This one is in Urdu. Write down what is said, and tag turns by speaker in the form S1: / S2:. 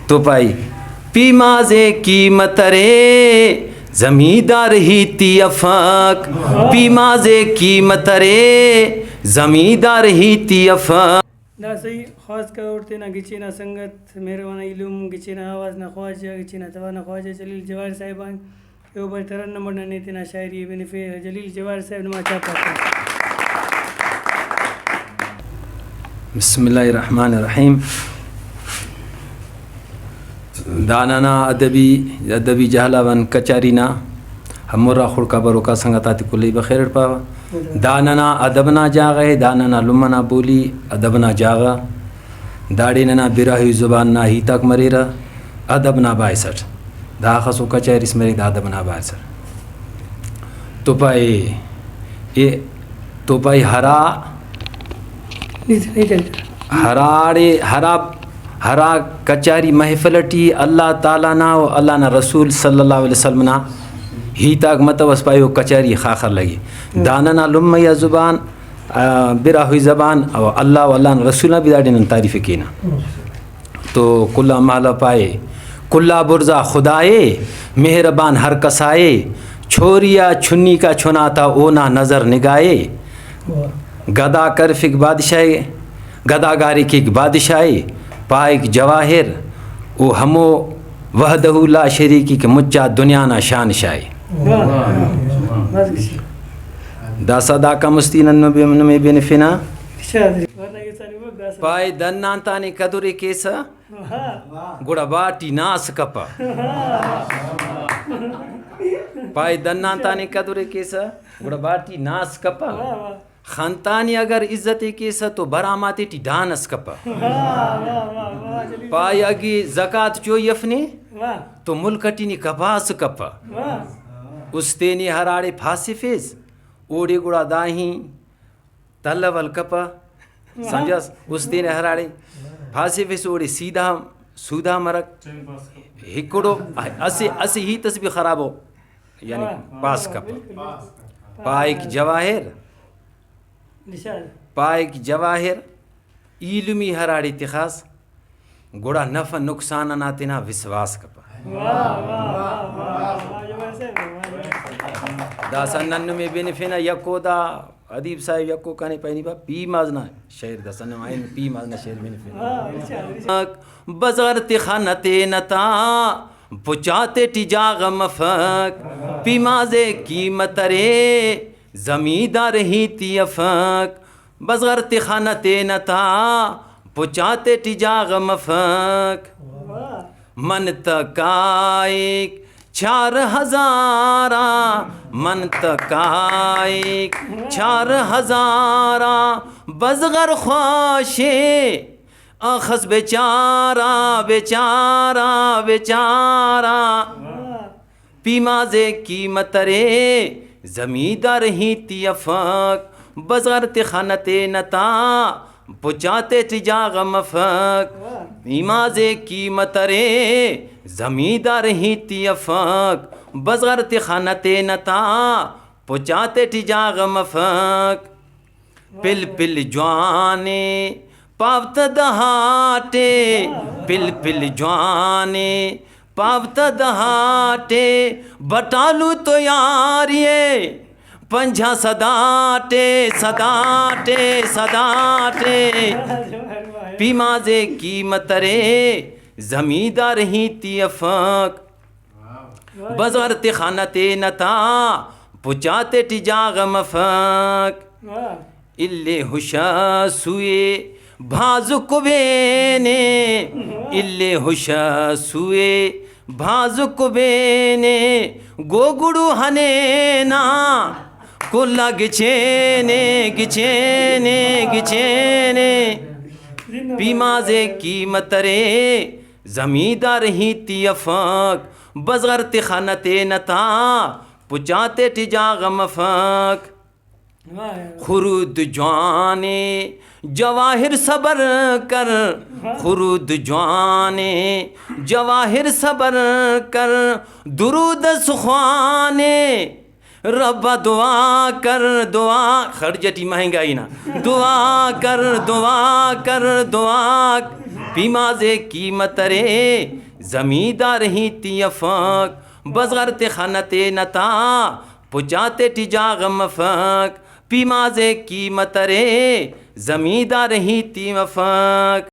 S1: تو پائی پیماز قیمت رے زمیندار ہی تی افاق پیماز قیمت رے زمیندار ہی تی افاق.
S2: دا صحیح خواست کا اڑتے نہ گچینا سنگت مہربانہ علم گچینا آواز نہ خواجہ گچینا توانا خواجہ جلیل جواہر صاحبان یہ بڑی ترنم نہ نیتنا شاعری بن فیر جلیل جواہر صاحب نما چاپا.
S1: بسم اللہ الرحمن الرحیم. دانانا ادبی جہلا ون کچارینا ہمورا خڑکا بروکا سنگتاتی کلی بخیر پاوا. داننا ادبنا جاغے داننا لمنا بولی ادبنا جاغا داڑیننا براہی زبان نا ہی تک مریرا ادبنا بائسٹ دا خسو کچاریس مری دا ادبنا بائسٹ. تو پائی ہرا کچاری محفلٹی اللہ تعالیٰ نا و اللہ نا رسول صلی اللہ علیہ وسلم نا ہی تاک متوس پائیو کچاری خاخر لگی. داننا لمیا زبان براہوی زبان او اللہ و اللہ نا رسول نا بھی داڑین تعریف کینا. تو کلا مالا پائے کلا برزا خدائے مہربان ہر کسائے چھوریا چھنی کا چھناتا اونا نظر نگائے گدا کر فک بادشاہ گداگاری کی بادشاہ پائک جواہر او ہمو وحدہ لا شریکی کے مجا دنیا نا شان شاہ. دا صدا کا مستین نمی بین فنا پائے دنانتانی کدوری کیسا گوڑا باٹی ناس کپا پائے دنانتانی کدوری کیسا گوڑا باٹی ناس کپا خانتانی اگر عزتی کیسا تو براماتی ٹی ڈانس کپا پائے اگی زکاة چو یفنی تو ملکٹینی کباس کپا استینی ہراڑے پھاسی فیز اوڑی گوڑا داہی تلول کپا سمجھاس استینی ہراڑے پھاسی فیز اوڑی سیدھا سودھا مرک ہکڑو اسی ہی تسبیح خرابو یعنی پاس کپا پائک جواہر پائک جواہر علمی ہراڑی تخاص گوڑا نفع نقصان ناتنا وسواس کپا دا سنن میں بینفینا یکو دا ادیب صاحب یکو کانی پہنی با پی مازنا شہر دا سنن آئین پی مازنا شہر بینفینا بزغر تخانت نتا پچاتے ٹی جاغ مفک پی مازے قیمت رے زمیندار ہی تی افک بزغر تخانت نتا پچاتے ٹی جاغ مفک من تکائک 4000 من تکائک 4000 بزغر خواشے آخذ بیچارہ بیچارہ بیچارہ پیمازے قیمت رے زمیندار ہی تی افک بزغر تخانت نتا پچاتے تجاغ مفک پیمازے قیمت رے زمیندار ہی تی افک بزغر تخانت نتا پچاتے تجاغ مفک پل پل جوانے پاوت دہاٹے پل پل جوانے پاوت دہاٹے بٹالو تو یاریے پنجھا صداٹے صداٹے صداٹے پیمازے قیمت رے زمیندار ہی تی افک بزغر تخانت نتا پچاتے تجاغ مفک اللے ہوشا سوئے بھازو کبینے اللے ہوشا سوئے بھازو کبینے گوگڑو ہنینا کلا گچینے گچینے گچینے پیمازے قیمت رے زمیندار ہی تی افک بزغر تخانت نتا پچاتے تجاغ مفک خرود جوانے جواہر صبر کر خرود جوانے جواہر صبر کر درود سخوانے ربا دعا کر دعا خرجٹی مہنگائی نا دعا کر دعا کر دعا پیماز قیمت رے زمیندار ہی تی افاق بزغرت خانت نتا پچاتے ٹجاغ مفاق پیماز قیمت رے زمیندار ہی تی افاق